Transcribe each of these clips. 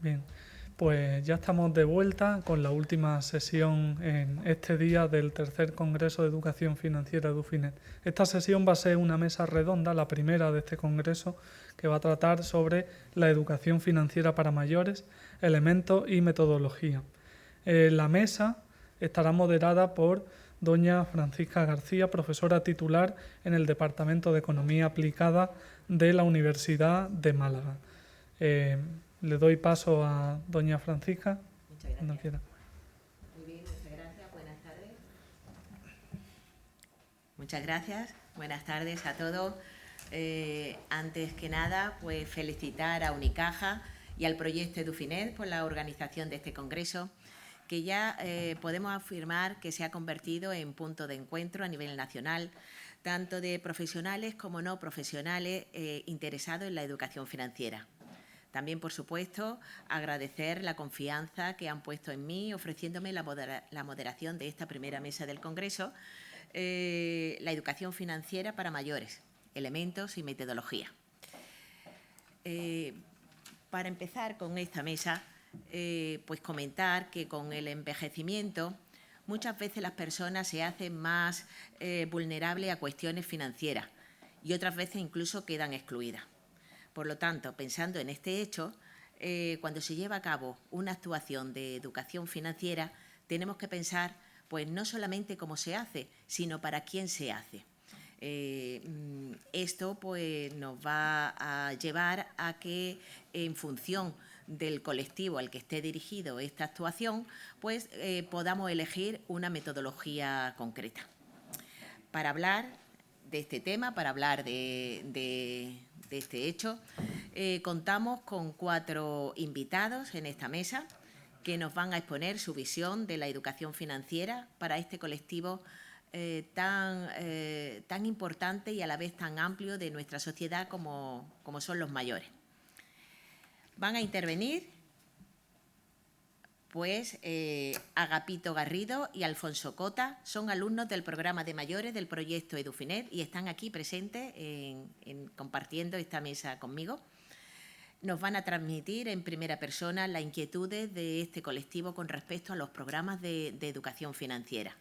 Bien, pues ya estamos de vuelta con la última sesión en este día del tercer Congreso de Educación Financiera de Ufinet. Esta sesión va a ser una mesa redonda, la primera de este congreso, que va a tratar sobre la educación financiera para mayores, elementos y metodología. La mesa estará moderada por doña Francisca García, profesora titular en el Departamento de Economía Aplicada de la Universidad de Málaga. Le doy paso a doña Francisca. Muchas gracias. Cuando quiera. Muy bien, muchas gracias. Buenas tardes. Muchas gracias. Buenas tardes a todos. Antes que nada, pues felicitar a Unicaja y al proyecto Edufinet por la organización de este congreso, que ya podemos afirmar que se ha convertido en punto de encuentro a nivel nacional, tanto de profesionales como no profesionales interesados en la educación financiera. También, por supuesto, agradecer la confianza que han puesto en mí, ofreciéndome la moderación de esta primera mesa del Congreso, la educación financiera para mayores, elementos y metodología. Para empezar con esta mesa, pues comentar que con el envejecimiento muchas veces las personas se hacen más vulnerables a cuestiones financieras y otras veces incluso quedan excluidas. Por lo tanto, pensando en este hecho, cuando se lleva a cabo una actuación de educación financiera, tenemos que pensar pues no solamente cómo se hace, sino para quién se hace. Esto pues, nos va a llevar a que, en función del colectivo al que esté dirigido esta actuación, pues podamos elegir una metodología concreta. Para hablar de este tema, para hablar de este hecho, contamos con 4 invitados en esta mesa que nos van a exponer su visión de la educación financiera para este colectivo tan importante y a la vez tan amplio de nuestra sociedad como son los mayores. Van a intervenir pues Agapito Garrido y Alfonso Cota son alumnos del programa de mayores del proyecto Edufinet y están aquí presentes compartiendo esta mesa conmigo. Nos van a transmitir en primera persona las inquietudes de este colectivo con respecto a los programas de educación financiera.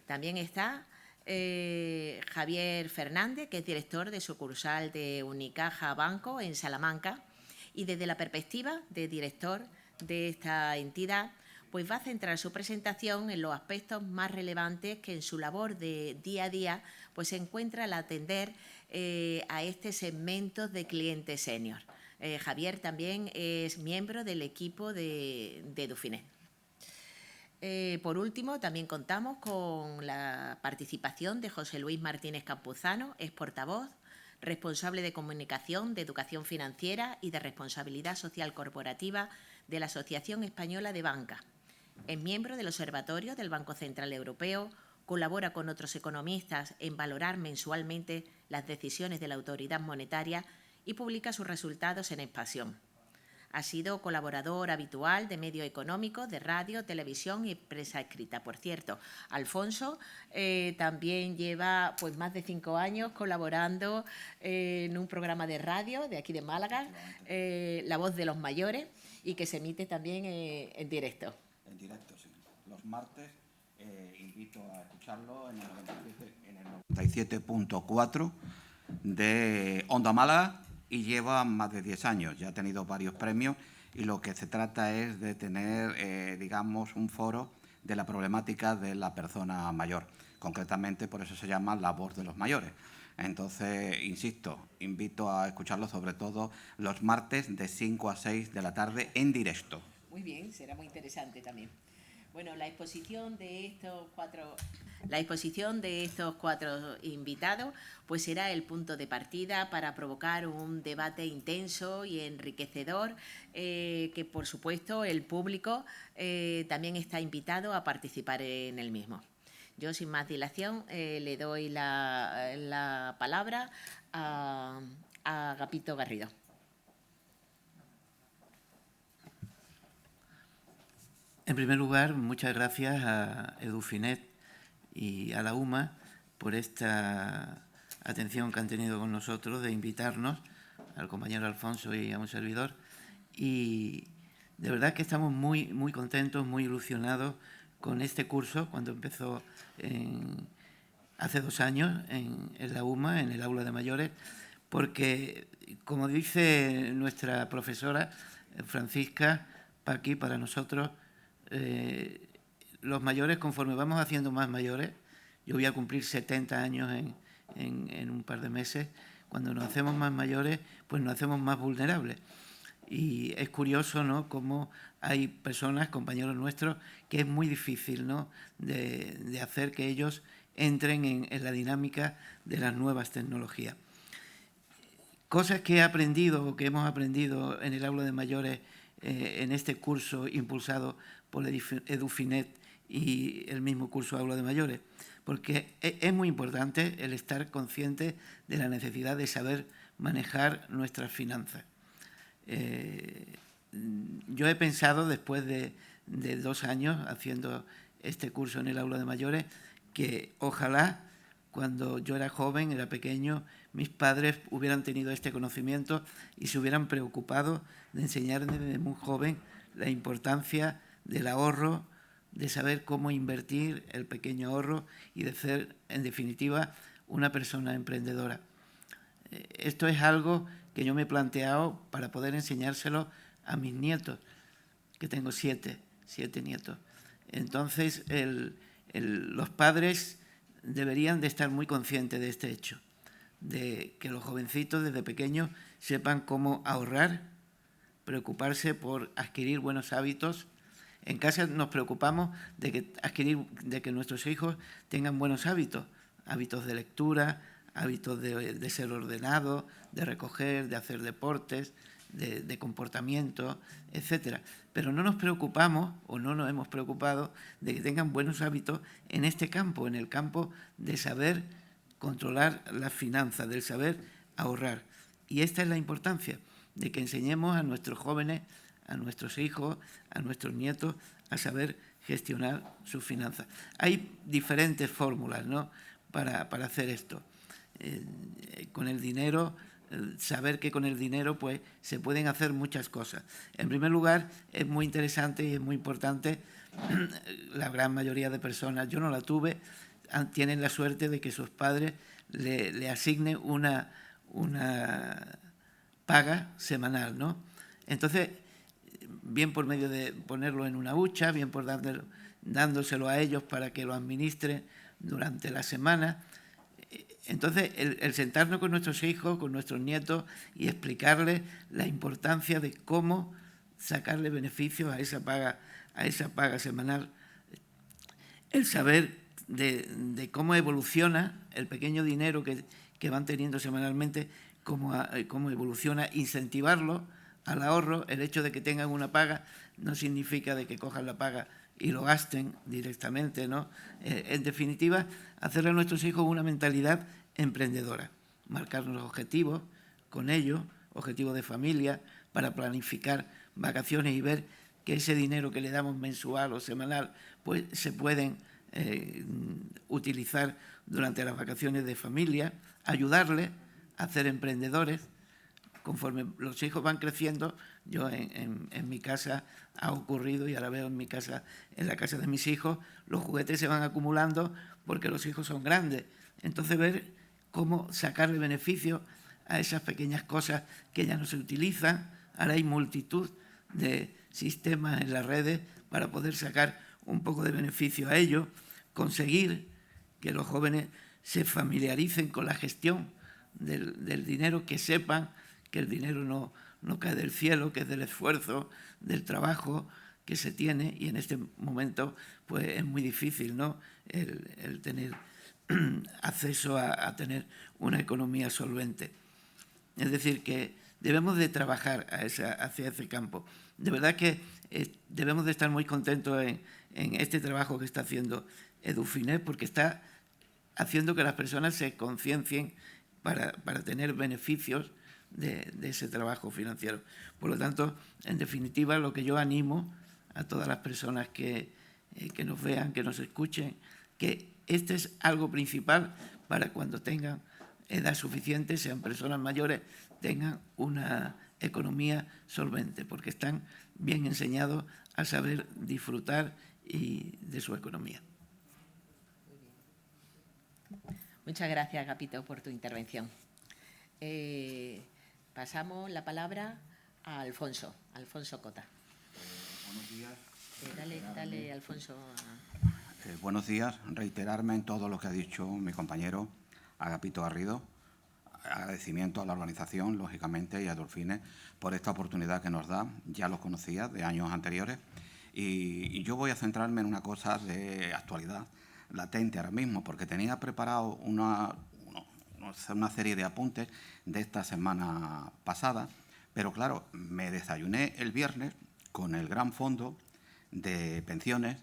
También está Javier Fernández, que es director de sucursal de Unicaja Banco en Salamanca, y desde la perspectiva de director de esta entidad, pues va a centrar su presentación en los aspectos más relevantes que en su labor de día a día pues se encuentra al atender a este segmento de clientes senior. Javier también es miembro del equipo de Edufinet. Por último, también contamos con la participación de José Luis Martínez Campuzano, es portavoz, responsable de comunicación, de educación financiera y de responsabilidad social corporativa de la Asociación Española de Banca. Es miembro del Observatorio del Banco Central Europeo, colabora con otros economistas en valorar mensualmente las decisiones de la autoridad monetaria y publica sus resultados en Expansión. Ha sido colaborador habitual de medios económicos, de radio, televisión y prensa escrita. Por cierto, Alfonso también lleva pues, más de 5 años colaborando en un programa de radio de aquí de Málaga, La Voz de los Mayores, y que se emite también en directo. En directo, sí. Los martes invito a escucharlo en el 97.4 de Onda Málaga. Y lleva más de 10 años, ya ha tenido varios premios y lo que se trata es de tener, digamos, un foro de la problemática de la persona mayor. Concretamente, por eso se llama La Voz de los Mayores. Entonces, insisto, invito a escucharlo sobre todo los martes de 5 a 6 de la tarde en directo. Muy bien, será muy interesante también. Bueno, la exposición de estos cuatro invitados pues será el punto de partida para provocar un debate intenso y enriquecedor que, por supuesto, el público también está invitado a participar en el mismo. Yo, sin más dilación, le doy la palabra a Agapito Garrido. En primer lugar, muchas gracias a Edufinet y a la UMA por esta atención que han tenido con nosotros de invitarnos, al compañero Alfonso y a un servidor, y De verdad que estamos muy contentos, muy ilusionados con este curso, cuando empezó hace 2 años en la UMA, en el aula de mayores, porque, como dice nuestra profesora Francisca Paqui, para nosotros, los mayores, conforme vamos haciendo más mayores, yo voy a cumplir 70 años en un par de meses, cuando nos hacemos más mayores, pues nos hacemos más vulnerables. Y es curioso, ¿no?, cómo hay personas, compañeros nuestros, que es muy difícil, ¿no?, de hacer que ellos entren en la dinámica de las nuevas tecnologías. Cosas que he aprendido o que hemos aprendido en el aula de mayores en este curso impulsado por Edufinet y el mismo curso aula de mayores, porque es muy importante el estar consciente de la necesidad de saber manejar nuestras finanzas. Yo he pensado, después de 2 años haciendo este curso en el aula de mayores, que ojalá cuando yo era joven, era pequeño, mis padres hubieran tenido este conocimiento y se hubieran preocupado de enseñarme desde muy joven la importancia del ahorro, de saber cómo invertir el pequeño ahorro y de ser, en definitiva, una persona emprendedora. Esto es algo que yo me he planteado para poder enseñárselo a mis nietos, que tengo 7 nietos. Entonces, los padres deberían de estar muy conscientes de este hecho, de que los jovencitos desde pequeños sepan cómo ahorrar, preocuparse por adquirir buenos hábitos. En casa nos preocupamos de que nuestros hijos tengan buenos hábitos, hábitos de lectura, hábitos de ser ordenados, de recoger, de hacer deportes, de comportamiento, etcétera. Pero no nos preocupamos, o no nos hemos preocupado, de que tengan buenos hábitos en este campo, en el campo de saber controlar las finanzas, del saber ahorrar. Y esta es la importancia, de que enseñemos a nuestros jóvenes, a nuestros hijos, a nuestros nietos, a saber gestionar sus finanzas. Hay diferentes fórmulas, ¿no?, para hacer esto. Con el dinero, saber que con el dinero pues se pueden hacer muchas cosas. En primer lugar, es muy interesante y es muy importante, la gran mayoría de personas, yo no la tuve, tienen la suerte de que sus padres le asignen una paga semanal, ¿no? Entonces, bien por medio de ponerlo en una hucha, bien por dándoselo a ellos para que lo administren durante la semana. Entonces, el sentarnos con nuestros hijos, con nuestros nietos y explicarles la importancia de cómo sacarle beneficios a esa paga semanal, el saber de cómo evoluciona el pequeño dinero que van teniendo semanalmente, cómo evoluciona, incentivarlo al ahorro. El hecho de que tengan una paga no significa de que cojan la paga y lo gasten directamente, ¿no? En definitiva, hacerle a nuestros hijos una mentalidad emprendedora, marcarnos los objetivos con ellos, objetivos de familia, para planificar vacaciones y ver que ese dinero que le damos mensual o semanal pues se pueden utilizar durante las vacaciones de familia, ayudarles a ser emprendedores. Conforme los hijos van creciendo, yo en mi casa ha ocurrido, y ahora veo en mi casa, en la casa de mis hijos, los juguetes se van acumulando porque los hijos son grandes. Entonces, ver cómo sacarle beneficio a esas pequeñas cosas que ya no se utilizan. Ahora hay multitud de sistemas en las redes para poder sacar un poco de beneficio a ellos, conseguir que los jóvenes se familiaricen con la gestión del dinero, que sepan que el dinero no cae del cielo, que es del esfuerzo, del trabajo que se tiene, y en este momento pues es muy difícil, ¿no?, el tener acceso a tener una economía solvente. Es decir, que debemos de trabajar hacia ese campo. De verdad que debemos de estar muy contentos en este trabajo que está haciendo Edufinet, porque está haciendo que las personas se conciencien para tener beneficios de ese trabajo financiero. Por lo tanto, en definitiva, lo que yo animo a todas las personas que nos vean, que nos escuchen, que este es algo principal para cuando tengan edad suficiente, sean personas mayores, tengan una economía solvente, porque están bien enseñados a saber disfrutar de su economía. Muchas gracias, Agapito, por tu intervención. Pasamos la palabra a Alfonso Cota. Buenos días. Dale, Alfonso. Buenos días. Reiterarme en todo lo que ha dicho mi compañero Agapito Garrido. Agradecimiento a la organización, lógicamente, y a Edufine por esta oportunidad que nos da. Ya los conocía de años anteriores y yo voy a centrarme en una cosa de actualidad latente ahora mismo, porque tenía preparado una serie de apuntes de esta semana pasada, pero claro, me desayuné el viernes con el gran fondo de pensiones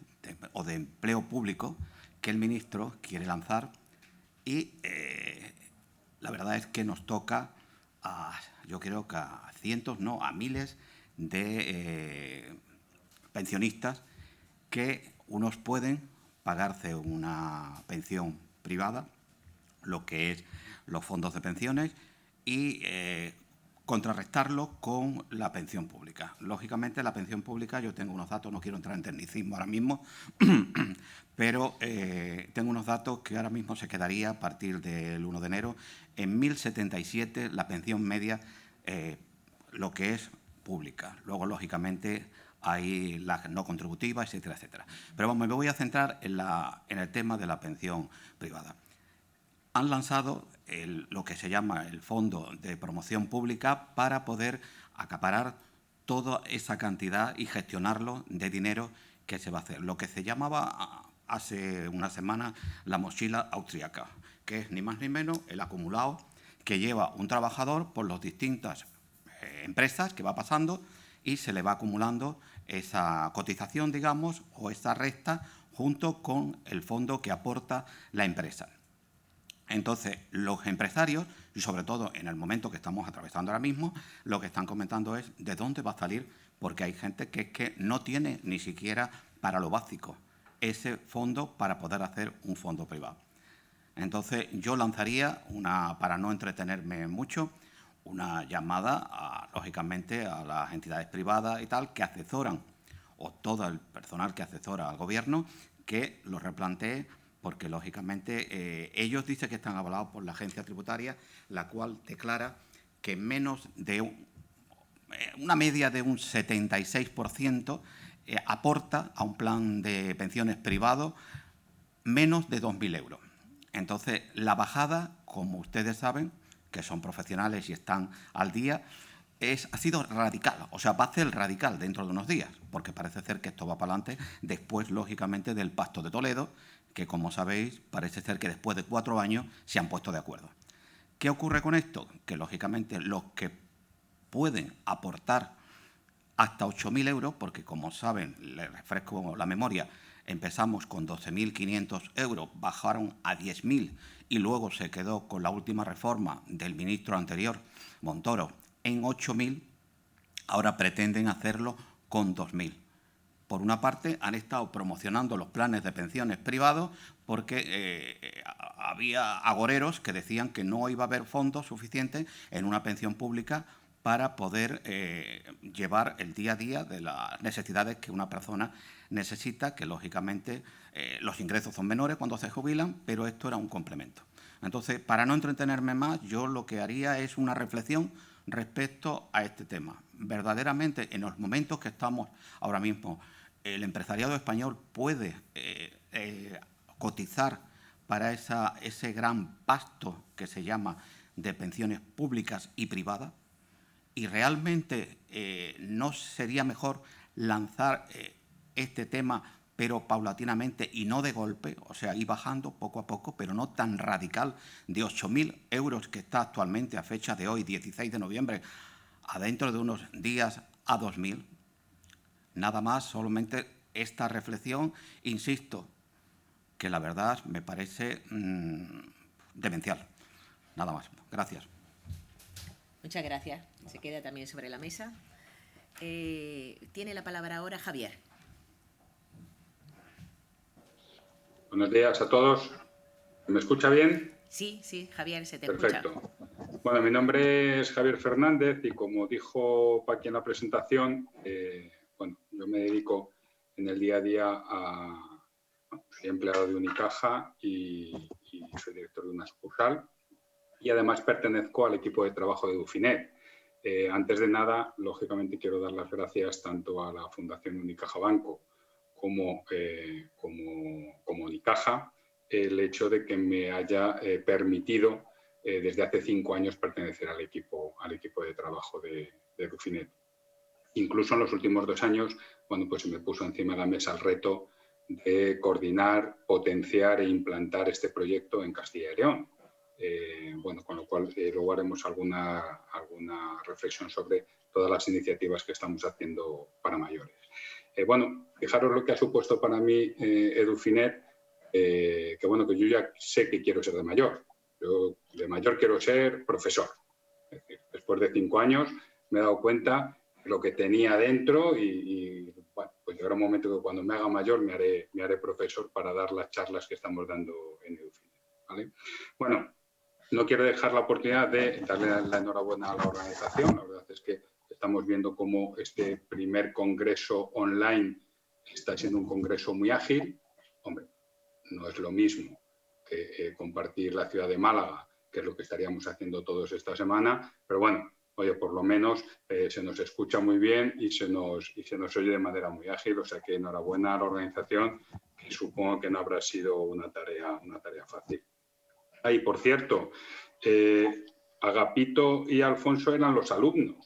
o de empleo público que el ministro quiere lanzar y la verdad es que nos toca yo creo que a cientos, no, a miles de pensionistas que unos pueden pagarse una pensión privada, lo que es los fondos de pensiones, y contrarrestarlo con la pensión pública. Lógicamente, la pensión pública, yo tengo unos datos, no quiero entrar en tecnicismo ahora mismo, pero tengo unos datos que ahora mismo se quedaría a partir del 1 de enero en 1.077 la pensión media, lo que es pública. Luego, lógicamente, hay las no contributivas, etcétera, etcétera. Pero vamos, me voy a centrar en el tema de la pensión privada. Han lanzado lo que se llama el Fondo de Promoción Pública para poder acaparar toda esa cantidad y gestionarlo de dinero que se va a hacer. Lo que se llamaba hace una semana la mochila austríaca, que es ni más ni menos el acumulado que lleva un trabajador por las distintas empresas que va pasando y se le va acumulando esa cotización, digamos, o esa resta junto con el fondo que aporta la empresa. Entonces, los empresarios, y sobre todo en el momento que estamos atravesando ahora mismo, lo que están comentando es de dónde va a salir, porque hay gente que es que no tiene ni siquiera para lo básico ese fondo para poder hacer un fondo privado. Entonces, yo lanzaría, para no entretenerme mucho, una llamada, lógicamente, a las entidades privadas y tal, que asesoran, o todo el personal que asesora al Gobierno, que lo replantee, porque, lógicamente, ellos dicen que están avalados por la agencia tributaria, la cual declara que menos de una media de un 76% aporta a un plan de pensiones privado menos de 2.000 euros. Entonces, la bajada, como ustedes saben, que son profesionales y están al día, ha sido radical, o sea, va a ser radical dentro de unos días, porque parece ser que esto va para adelante después, lógicamente, del Pacto de Toledo, que, como sabéis, parece ser que después de 4 años se han puesto de acuerdo. ¿Qué ocurre con esto? Que, lógicamente, los que pueden aportar hasta 8.000 euros, porque, como saben, les refresco la memoria, empezamos con 12.500 euros, bajaron a 10.000 y luego se quedó con la última reforma del ministro anterior, Montoro, en 8.000, ahora pretenden hacerlo con 2.000. Por una parte, han estado promocionando los planes de pensiones privados porque había agoreros que decían que no iba a haber fondos suficientes en una pensión pública para poder llevar el día a día de las necesidades que una persona necesita, que lógicamente los ingresos son menores cuando se jubilan, pero esto era un complemento. Entonces, para no entretenerme más, yo lo que haría es una reflexión respecto a este tema. Verdaderamente, en los momentos que estamos ahora mismo, el empresariado español puede cotizar para ese gran pasto que se llama de pensiones públicas y privadas, y realmente no sería mejor lanzar este tema, pero paulatinamente y no de golpe, o sea, ir bajando poco a poco, pero no tan radical, de 8.000 euros que está actualmente a fecha de hoy, 16 de noviembre, a dentro de unos días a 2.000. Nada más, solamente esta reflexión, insisto, que la verdad me parece demencial. Nada más. Gracias. Muchas gracias. Se queda también sobre la mesa. Tiene la palabra ahora Javier. Buenos días a todos. ¿Me escucha bien? Sí, Javier, se te Perfecto. escucha. Bueno, mi nombre es Javier Fernández y como dijo Paqui en la presentación, bueno, yo me dedico en el día a día a... Bueno, soy empleado de Unicaja y soy director de una sucursal y además pertenezco al equipo de trabajo de Edufinet. Antes de nada, lógicamente quiero dar las gracias tanto a la Fundación Unicaja Banco como Unicaja el hecho de que me haya permitido desde hace 5 años pertenecer al equipo de trabajo de Edufinet. Incluso en los últimos 2 años, bueno, pues se me puso encima de la mesa el reto de coordinar, potenciar e implantar este proyecto en Castilla y León. Bueno, con lo cual luego haremos alguna reflexión sobre todas las iniciativas que estamos haciendo para mayores. Bueno, fijaros lo que ha supuesto para mí Edufinet, que bueno, que yo ya sé que quiero ser de mayor. Yo de mayor quiero ser profesor. Es decir, después de 5 años me he dado cuenta de lo que tenía dentro y bueno, pues llegará un momento que cuando me haga mayor me haré profesor para dar las charlas que estamos dando en Edufinet, ¿vale? Bueno, no quiero dejar la oportunidad de darle la enhorabuena a la organización. La verdad es que estamos viendo cómo este primer congreso online está siendo un congreso muy ágil. Hombre, no es lo mismo que compartir la ciudad de Málaga, que es lo que estaríamos haciendo todos esta semana, pero bueno, oye, por lo menos se nos escucha muy bien y se nos oye de manera muy ágil, o sea que enhorabuena a la organización, que supongo que no habrá sido una tarea fácil. Y por cierto, Agapito y Alfonso eran los alumnos.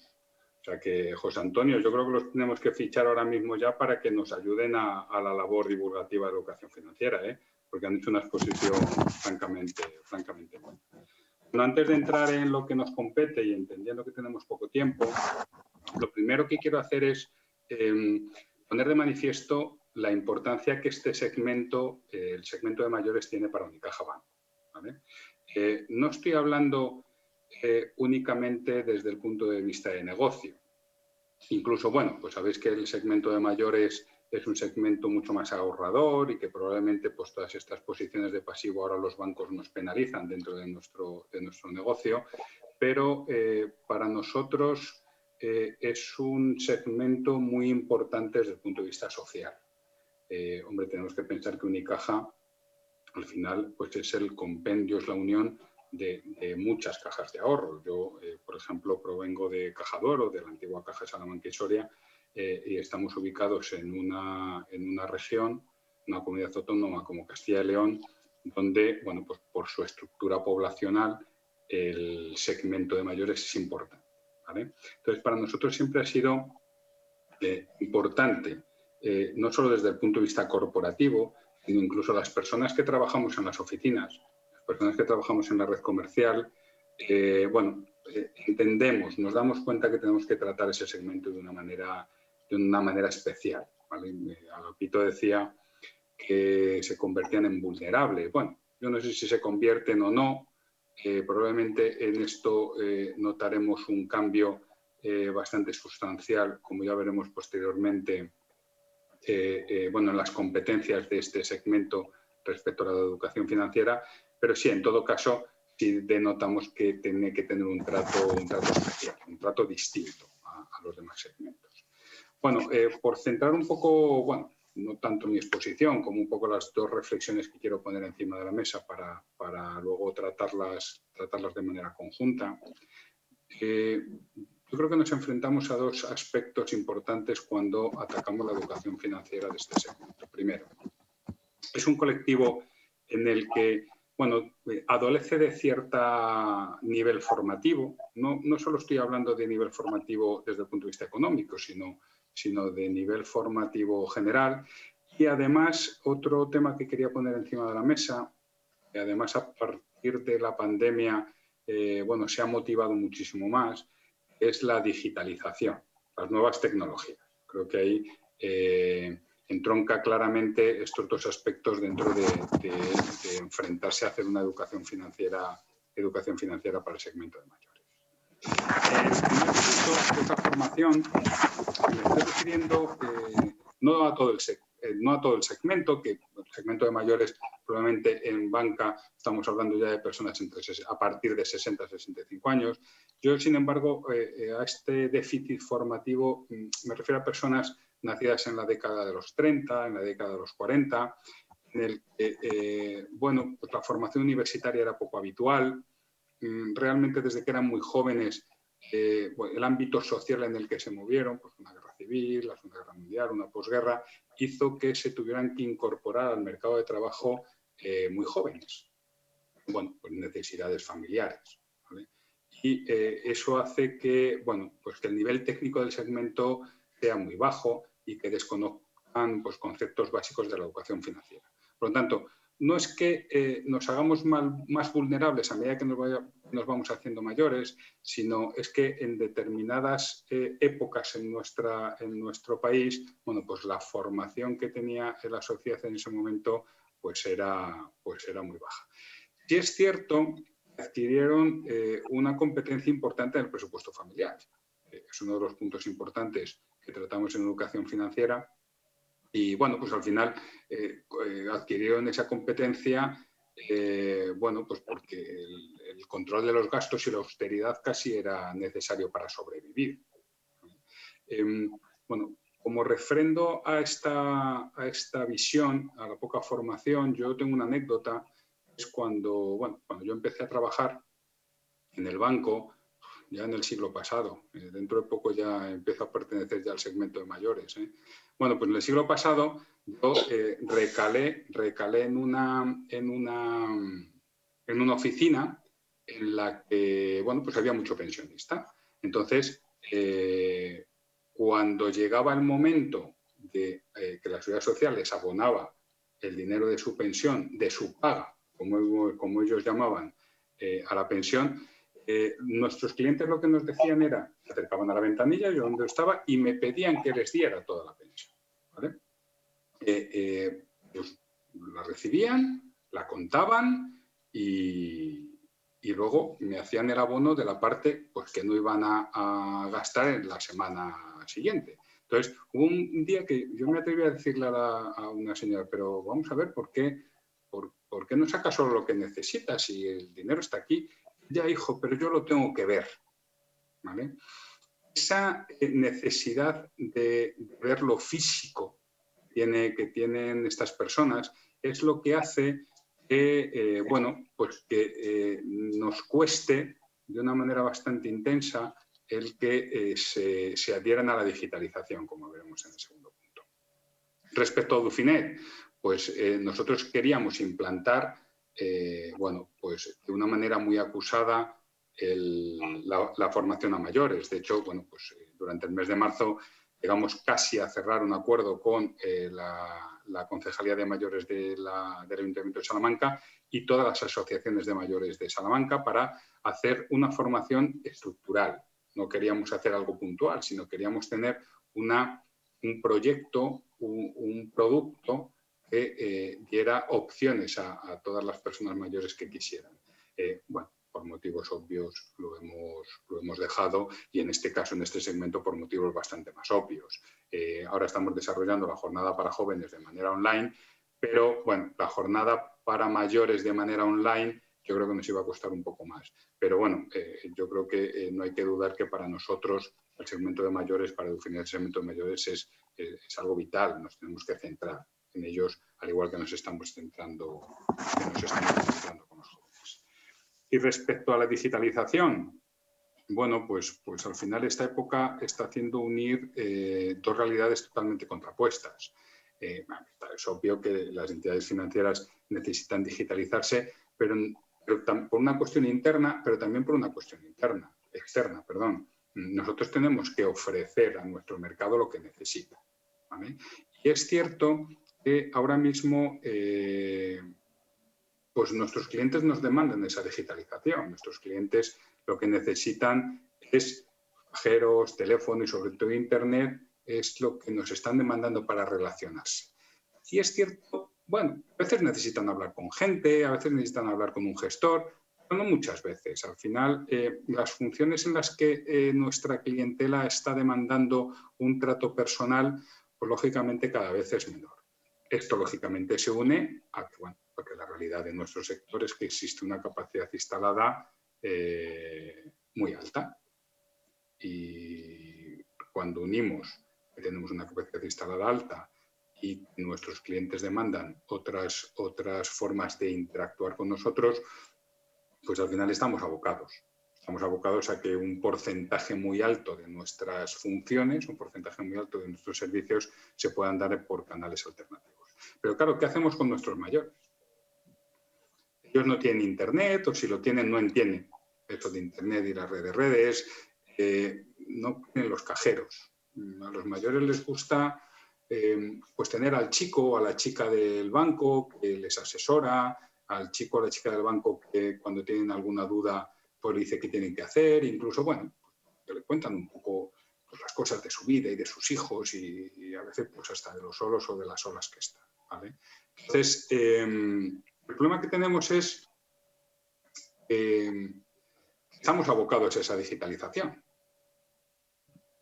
O sea que, José Antonio, yo creo que los tenemos que fichar ahora mismo ya para que nos ayuden a la labor divulgativa de educación financiera, porque han hecho una exposición francamente buena. Bueno, antes de entrar en lo que nos compete y entendiendo que tenemos poco tiempo, lo primero que quiero hacer es poner de manifiesto la importancia que este segmento, el segmento de mayores, tiene para Unicaja Banco, ¿vale? No estoy hablando únicamente desde el punto de vista de negocio. Incluso, bueno, pues sabéis que el segmento de mayores es un segmento mucho más ahorrador y que probablemente pues todas estas posiciones de pasivo ahora los bancos nos penalizan dentro de nuestro negocio, pero para nosotros es un segmento muy importante desde el punto de vista social. Hombre, tenemos que pensar que Unicaja al final pues es el compendio, es la unión de muchas cajas de ahorro. Yo, por ejemplo, provengo de Caja Duero, de la antigua Caja Salamanca y Soria, y estamos ubicados en una región, una comunidad autónoma como Castilla y León, donde, bueno, pues por su estructura poblacional, el segmento de mayores es importante, ¿vale? Entonces, para nosotros siempre ha sido importante, no solo desde el punto de vista corporativo, sino incluso las personas que trabajamos en las oficinas, las personas que trabajamos en la red comercial, bueno, entendemos, nos damos cuenta que tenemos que tratar ese segmento de una manera especial, ¿vale? Agapito decía que se convertían en vulnerables. Bueno, yo no sé si se convierten o no, probablemente en esto notaremos un cambio bastante sustancial, como ya veremos posteriormente, bueno, en las competencias de este segmento respecto a la educación financiera, pero sí, en todo caso, sí denotamos que tiene que tener un trato especial, un trato distinto a los demás segmentos. Bueno, por centrar un poco, bueno, no tanto mi exposición como un poco las dos reflexiones que quiero poner encima de la mesa para luego tratarlas de manera conjunta. Yo creo que nos enfrentamos a dos aspectos importantes cuando atacamos la educación financiera de este segmento. Primero, es un colectivo en el que, bueno, adolece de cierto nivel formativo. No solo estoy hablando de nivel formativo desde el punto de vista económico, sino de nivel formativo general. Y además, otro tema que quería poner encima de la mesa, y además a partir de la pandemia, bueno, se ha motivado muchísimo más, es la digitalización, las nuevas tecnologías. Creo que ahí entronca claramente estos dos aspectos dentro de enfrentarse a hacer una educación financiera para el segmento de mayores. En el primer punto de esta formación me estoy refiriendo no a todo el segmento, que el segmento de mayores Probablemente en banca estamos hablando ya de personas a partir de 60 a 65 años. Yo, sin embargo, a este déficit formativo me refiero a personas nacidas en la década de los 30, en la década de los 40, en el que bueno, pues la formación universitaria era poco habitual. Realmente desde que eran muy jóvenes, bueno, el ámbito social en el que se movieron, pues una guerra civil, la Segunda Guerra Mundial, una posguerra, hizo que se tuvieran que incorporar al mercado de trabajo muy jóvenes. Bueno, pues necesidades familiares, ¿vale? Y eso hace que, bueno, pues que el nivel técnico del segmento sea muy bajo y que desconozcan pues, conceptos básicos de la educación financiera. Por lo tanto, no es que nos hagamos más vulnerables a medida que nos vamos haciendo mayores, sino es que en determinadas épocas en nuestro país, bueno, pues la formación que tenía la sociedad en ese momento pues era muy baja. Sí es cierto que adquirieron una competencia importante en el presupuesto familiar. Es uno de los puntos importantes que tratamos en educación financiera. Y bueno, pues al final adquirieron esa competencia, bueno, pues porque el control de los gastos y la austeridad casi era necesario para sobrevivir. Bueno, como refrendo a esta visión, a la poca formación, yo tengo una anécdota, es cuando yo empecé a trabajar en el banco, ya en el siglo pasado, dentro de poco ya empiezo a pertenecer ya al segmento de mayores. Bueno, pues en el siglo pasado yo recalé en una oficina en la que, bueno, pues había mucho pensionista. Entonces, cuando llegaba el momento de que la Seguridad Social les abonaba el dinero de su pensión, de su paga, como ellos llamaban, a la pensión, nuestros clientes lo que nos decían era, se acercaban a la ventanilla, yo donde estaba, y me pedían que les diera toda la pensión, ¿vale? Pues la recibían, la contaban y luego me hacían el abono de la parte pues, que no iban a gastar en la semana siguiente. Entonces, hubo un día que yo me atreví a decirle a una señora, pero vamos a ver, ¿por qué no saca solo lo que necesita si el dinero está aquí? Ya, hijo, pero yo lo tengo que ver, ¿vale? Esa necesidad de ver lo físico que tienen estas personas es lo que hace que, bueno, pues que nos cueste de una manera bastante intensa el que se adhieran a la digitalización, como veremos en el segundo punto. Respecto a Dufinet, pues nosotros queríamos implantar, bueno, pues de una manera muy acusada la formación a mayores. De hecho, bueno, pues durante el mes de marzo llegamos casi a cerrar un acuerdo con la Concejalía de Mayores del Ayuntamiento de Salamanca y todas las asociaciones de mayores de Salamanca para hacer una formación estructural. No queríamos hacer algo puntual, sino queríamos tener un proyecto, un producto que diera opciones a todas las personas mayores que quisieran. Bueno, por motivos obvios lo hemos dejado y en este caso, en este segmento, por motivos bastante más obvios. Ahora estamos desarrollando la jornada para jóvenes de manera online, pero bueno, la jornada para mayores de manera online yo creo que nos iba a costar un poco más. Pero bueno, yo creo que no hay que dudar que para nosotros el segmento de mayores, para definir el segmento de mayores es algo vital. Nos tenemos que centrar en ellos, al igual que nos estamos centrando con los jóvenes. Y respecto a la digitalización, bueno, pues al final esta época está haciendo unir dos realidades totalmente contrapuestas. Es obvio que las entidades financieras necesitan digitalizarse, pero por una cuestión interna, pero también por una cuestión externa. Nosotros tenemos que ofrecer a nuestro mercado lo que necesita, ¿vale? Y es cierto que ahora mismo pues nuestros clientes nos demandan esa digitalización. Nuestros clientes lo que necesitan es cajeros, teléfono y sobre todo Internet, es lo que nos están demandando para relacionarse. Y es cierto, bueno, a veces necesitan hablar con gente, a veces necesitan hablar con un gestor, pero no muchas veces. Al final, las funciones en las que nuestra clientela está demandando un trato personal, pues lógicamente cada vez es menor. Esto lógicamente se une a que, bueno, porque la realidad de nuestro sector es que existe una capacidad instalada muy alta. Y cuando unimos que tenemos una capacidad instalada alta y nuestros clientes demandan otras formas de interactuar con nosotros, pues al final estamos abocados. Estamos abocados a que un porcentaje muy alto de nuestras funciones, un porcentaje muy alto de nuestros servicios se puedan dar por canales alternativos. Pero claro, ¿qué hacemos con nuestros mayores? Ellos no tienen internet, o si lo tienen no entienden esto de internet y las redes, no tienen los cajeros. A los mayores les gusta pues tener al chico o a la chica del banco que les asesora, al chico o a la chica del banco que cuando tienen alguna duda pues le dice qué tienen que hacer, incluso, bueno, que le cuentan un poco pues, las cosas de su vida y de sus hijos y a veces pues hasta de los solos o de las solas que están, ¿vale? Entonces, el problema que tenemos es estamos abocados a esa digitalización.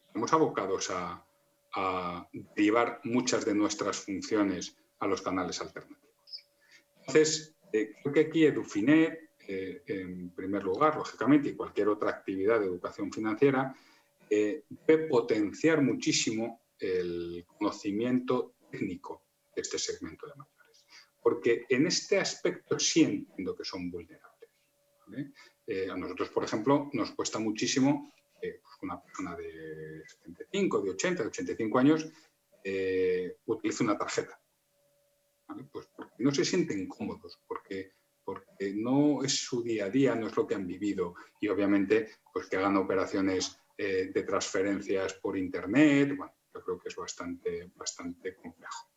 Estamos abocados a derivar muchas de nuestras funciones a los canales alternativos. Entonces, creo que aquí Edufinet, en primer lugar, lógicamente, y cualquier otra actividad de educación financiera, debe potenciar muchísimo el conocimiento técnico de este segmento de mayores. Porque en este aspecto sí entiendo que son vulnerables, ¿vale? A nosotros, por ejemplo, nos cuesta muchísimo una persona de 75, de 80, de 85 años utilice una tarjeta, ¿vale? Pues porque no se sienten cómodos, porque no es su día a día, no es lo que han vivido y obviamente pues que hagan operaciones de transferencias por internet, bueno, yo creo que es bastante complejo.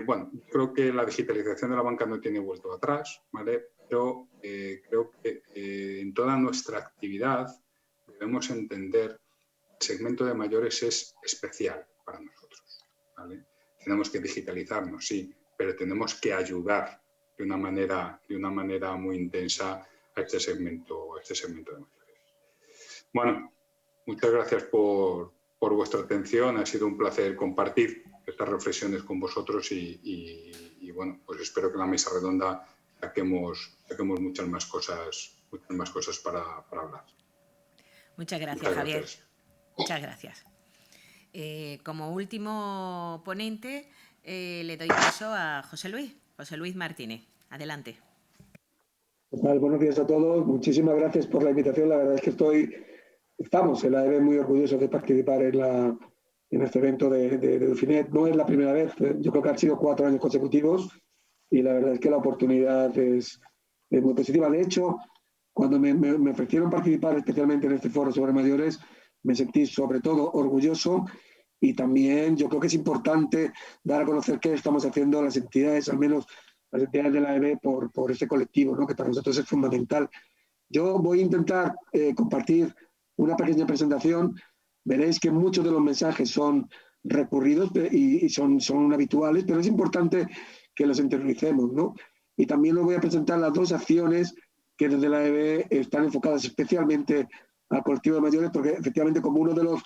Bueno, creo que la digitalización de la banca no tiene vuelto atrás, ¿vale? Pero creo que en toda nuestra actividad debemos entender que el segmento de mayores es especial para nosotros, ¿vale? Tenemos que digitalizarnos, sí, pero tenemos que ayudar de una manera muy intensa a este segmento de mayores. Bueno, muchas gracias por vuestra atención. Ha sido un placer compartir estas reflexiones con vosotros y bueno, pues espero que en la mesa redonda saquemos muchas más cosas para hablar. Muchas gracias, Javier. Muchas gracias. Como último ponente, le doy paso a José Luis Martínez. Adelante. Buenos días a todos. Muchísimas gracias por la invitación. La verdad es que estamos en la EB muy orgullosos de participar en este evento de Edufinet. No es la primera vez, yo creo que han sido 4 años consecutivos y la verdad es que la oportunidad es muy positiva. De hecho, cuando me ofrecieron participar especialmente en este foro sobre mayores, me sentí sobre todo orgulloso y también yo creo que es importante dar a conocer qué estamos haciendo las entidades, al menos las entidades de la EB por este colectivo, ¿no? Que para nosotros es fundamental. Yo voy a intentar compartir una pequeña presentación. Veréis que muchos de los mensajes son recurridos y son habituales, pero es importante que los interioricemos, ¿no? Y también os voy a presentar las 2 acciones que desde la EB están enfocadas especialmente al colectivo de mayores, porque efectivamente, como uno de los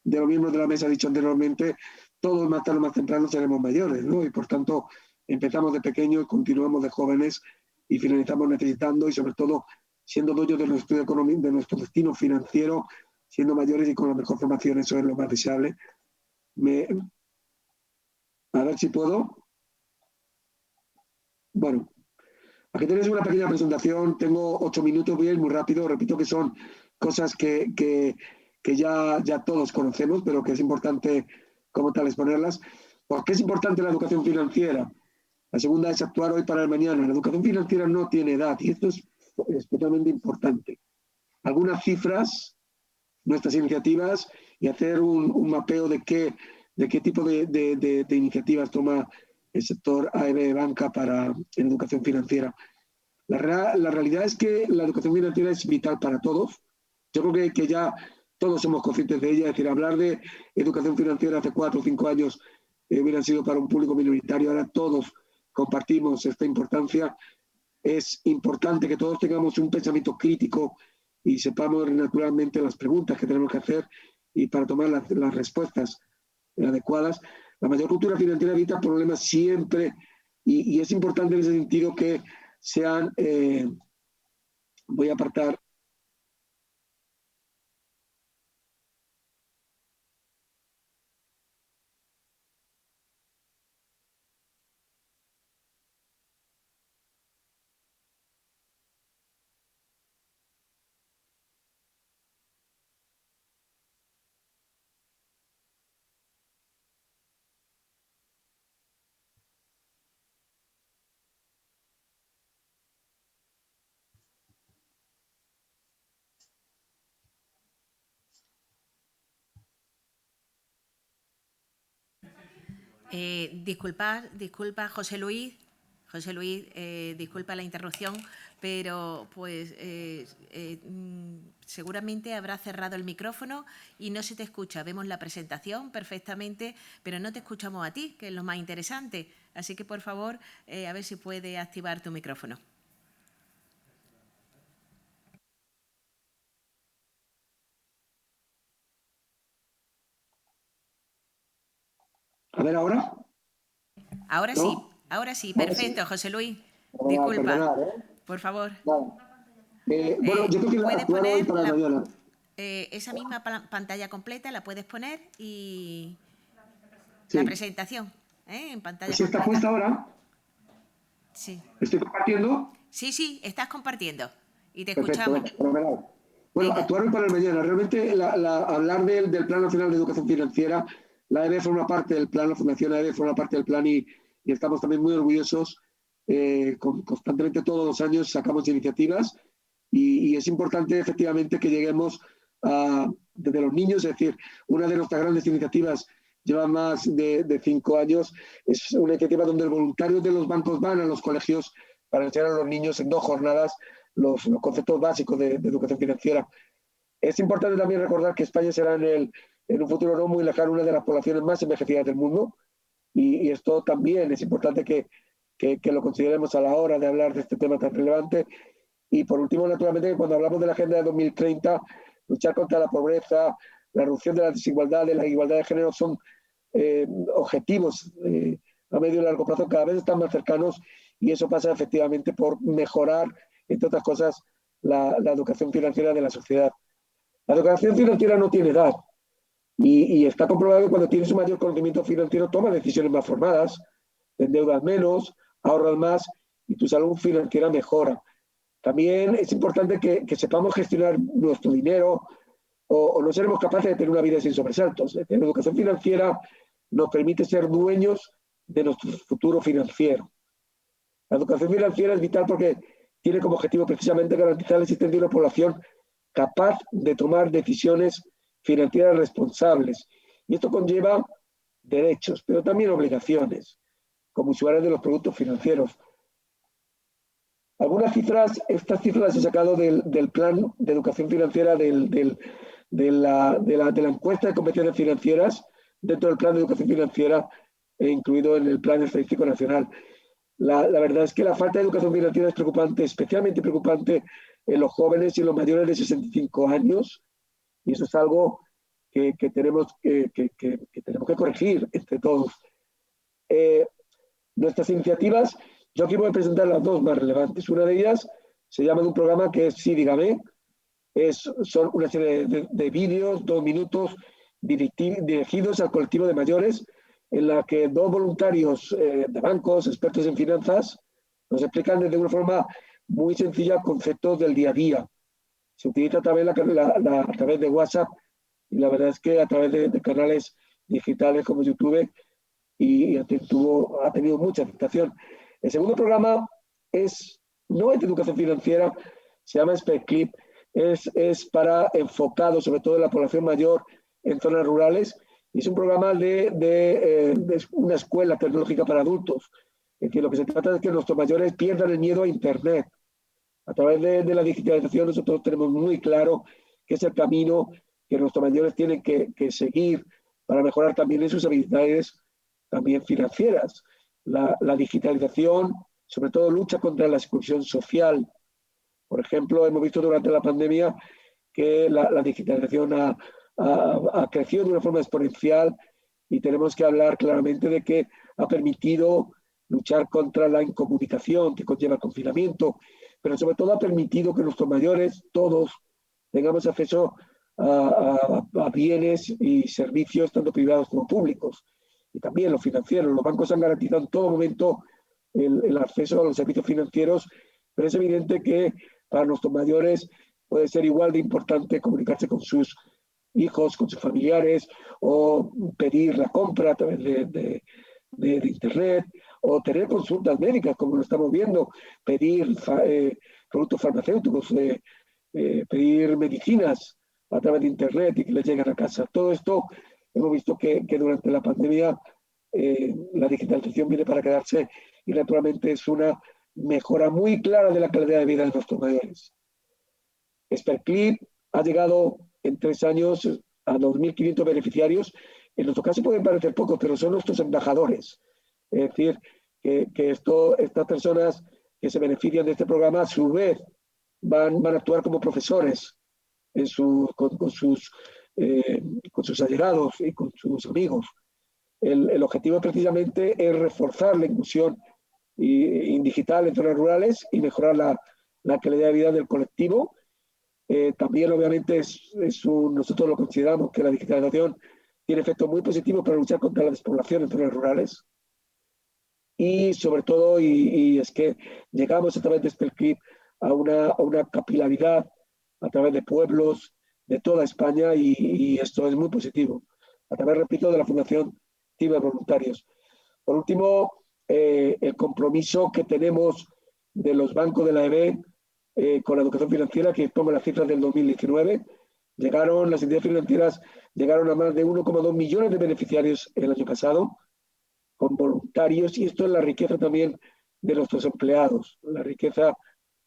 miembros de la mesa ha dicho anteriormente, todos más tarde o más temprano seremos mayores, ¿no? Y por tanto, empezamos de pequeños, continuamos de jóvenes y finalizamos necesitando y sobre todo siendo dueños de nuestro destino financiero, siendo mayores y con la mejor formación. Eso es lo más deseable. A ver si puedo. Bueno, aquí tenéis una pequeña presentación. Tengo 8 minutos, voy a ir muy rápido. Repito que son cosas que ya todos conocemos, pero que es importante como tal exponerlas. ¿Por qué es importante la educación financiera? La segunda es actuar hoy para el mañana. La educación financiera no tiene edad y esto es especialmente importante. Algunas cifras, nuestras iniciativas y hacer un mapeo de qué tipo de iniciativas toma el sector AEB Banca en educación financiera. La realidad es que la educación financiera es vital para todos. Yo creo que ya todos somos conscientes de ella. Es decir, hablar de educación financiera hace 4 o 5 años hubieran sido para un público minoritario. Ahora todos compartimos esta importancia. Es importante que todos tengamos un pensamiento crítico y sepamos naturalmente las preguntas que tenemos que hacer y para tomar las respuestas adecuadas. La mayor cultura financiera evita problemas siempre y es importante en ese sentido que sean, voy a apartar. Disculpa, José Luis. José Luis, disculpa la interrupción, pero pues seguramente habrá cerrado el micrófono y no se te escucha. Vemos la presentación perfectamente, pero no te escuchamos a ti, que es lo más interesante. Así que, por favor, a ver si puede activar tu micrófono. A ver, ¿ahora? Ahora ¿No? sí, ahora sí. Perfecto, José Luis. Disculpa, Perdonar, por favor. Bueno, yo creo que puedes actuar hoy para mañana. Esa misma pantalla completa la puedes poner y Sí. la presentación en pantalla ¿Sí está completa. puesta ahora? Sí. ¿Estoy compartiendo? Sí, estás compartiendo y te Perfecto, escuchamos. fenomenal. Bueno, Venga. actuar hoy para el mañana. Realmente hablar del Plan Nacional de Educación Financiera, la AEB forma parte del plan, la Fundación AEB forma parte del plan y estamos también muy orgullosos. Constantemente todos los años sacamos iniciativas y es importante efectivamente que lleguemos desde los niños, es decir, una de nuestras grandes iniciativas lleva más de 5 años, es una iniciativa donde los voluntarios de los bancos van a los colegios para enseñar a los niños en 2 jornadas los conceptos básicos de educación financiera. Es importante también recordar que España será en un futuro no muy lejano una de las poblaciones más envejecidas del mundo y esto también es importante que lo consideremos a la hora de hablar de este tema tan relevante. Y por último, naturalmente, cuando hablamos de la Agenda de 2030, luchar contra la pobreza, la reducción de las desigualdades, la igualdad de género son objetivos a medio y largo plazo cada vez están más cercanos y eso pasa efectivamente por mejorar, entre otras cosas, la educación financiera de la sociedad. La educación financiera no tiene edad y está comprobado que cuando tienes un mayor conocimiento financiero tomas decisiones más formadas, te endeudas menos, ahorras más y tu salud financiera mejora. También es importante que sepamos gestionar nuestro dinero o no seremos capaces de tener una vida sin sobresaltos. La educación financiera nos permite ser dueños de nuestro futuro financiero. La educación financiera es vital porque tiene como objetivo precisamente garantizar la existencia de una población capaz de tomar decisiones financieras responsables. Y esto conlleva derechos, pero también obligaciones, como usuarios de los productos financieros. Algunas cifras, estas cifras las he sacado del plan de educación financiera de la encuesta de competencias financieras dentro del plan de educación financiera incluido en el plan estadístico nacional. La verdad es que la falta de educación financiera es preocupante, especialmente preocupante en los jóvenes y en los mayores de 65 años y eso es algo que tenemos que corregir entre todos. Nuestras iniciativas, yo aquí voy a presentar las 2 más relevantes. Una de ellas se llama de un programa que es Sí, dígame. Son una serie de vídeos, 2 minutos, dirigidos al colectivo de mayores, en la que 2 voluntarios de bancos, expertos en finanzas, nos explican de una forma muy sencilla conceptos del día a día. Se utiliza a través de WhatsApp y la verdad es que a través de canales digitales como YouTube y ha tenido mucha aceptación. El segundo programa no es de educación financiera, se llama SpecClip, es enfocado sobre todo en la población mayor en zonas rurales y es un programa de una escuela tecnológica para adultos. Es que lo que se trata es que nuestros mayores pierdan el miedo a Internet. A través de la digitalización nosotros tenemos muy claro que es el camino que nuestros mayores tienen que seguir para mejorar también en sus habilidades también financieras. La digitalización, sobre todo, lucha contra la exclusión social. Por ejemplo, hemos visto durante la pandemia que la digitalización ha crecido de una forma exponencial y tenemos que hablar claramente de que ha permitido luchar contra la incomunicación que conlleva el confinamiento, pero sobre todo ha permitido que nuestros mayores, todos, tengamos acceso a bienes y servicios tanto privados como públicos. Y también los financieros. Los bancos han garantizado en todo momento el acceso a los servicios financieros, pero es evidente que para nuestros mayores puede ser igual de importante comunicarse con sus hijos, con sus familiares, o pedir la compra a través de Internet, o tener consultas médicas, como lo estamos viendo, pedir productos farmacéuticos, pedir medicinas a través de Internet y que les lleguen a casa. Todo esto hemos visto que durante la pandemia la digitalización viene para quedarse y naturalmente es una mejora muy clara de la calidad de vida de nuestros mayores. Sperclip ha llegado en 3 años a 2.500 beneficiarios. En nuestro caso pueden parecer pocos, pero son nuestros embajadores. Es decir, que estas personas que se benefician de este programa a su vez van a actuar como profesores con sus allegados y con sus amigos. El objetivo precisamente es reforzar la inclusión digital en zonas rurales y mejorar la calidad de vida del colectivo. También, obviamente, nosotros lo consideramos que la digitalización tiene efectos muy positivos para luchar contra la despoblación en zonas rurales. Y sobre todo, y es que llegamos a través de Sperclip a una capilaridad a través de pueblos de toda España y esto es muy positivo. A través, repito, de la Fundación Ciber Voluntarios. Por último, el compromiso que tenemos de los bancos de la EB con la educación financiera, que pongo las cifras del 2019, las entidades financieras llegaron a más de 1,2 millones de beneficiarios el año pasado, con voluntarios, y esto es la riqueza también de nuestros empleados, la riqueza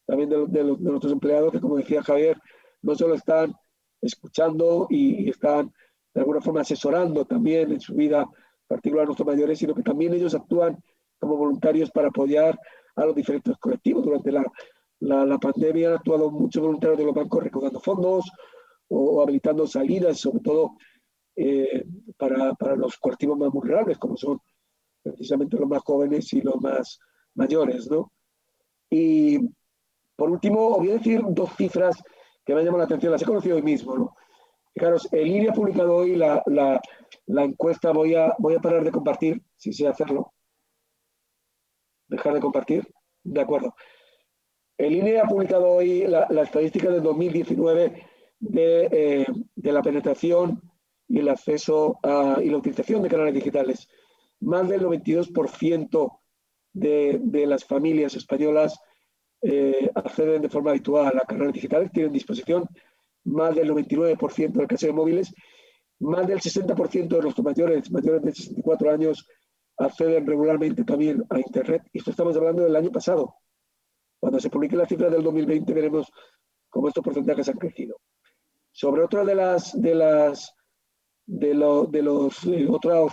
también de nuestros empleados que, como decía Javier, no solo están escuchando y están de alguna forma asesorando también en su vida particular a nuestros mayores, sino que también ellos actúan como voluntarios para apoyar a los diferentes colectivos. Durante la pandemia han actuado muchos voluntarios de los bancos recaudando fondos o habilitando salidas, sobre todo para los colectivos más vulnerables, como son precisamente los más jóvenes y los más mayores, ¿no? Y por último, os voy a decir 2 cifras que me han llamado la atención, las he conocido hoy mismo, ¿no? Fijaros, el INE ha publicado hoy la encuesta, voy a parar de compartir, si sé hacerlo. Dejar de compartir, de acuerdo. El INE ha publicado hoy la estadística del 2019 de la penetración y el acceso y la utilización de canales digitales. Más del 92% de las familias españolas acceden de forma habitual a canales digitales, tienen disposición. Más del 99% del caso de móviles, más del 60% de nuestros mayores de 64 años acceden regularmente también a Internet. Y esto estamos hablando del año pasado. Cuando se publiquen las cifras del 2020 veremos cómo estos porcentajes han crecido. Sobre otra de los otros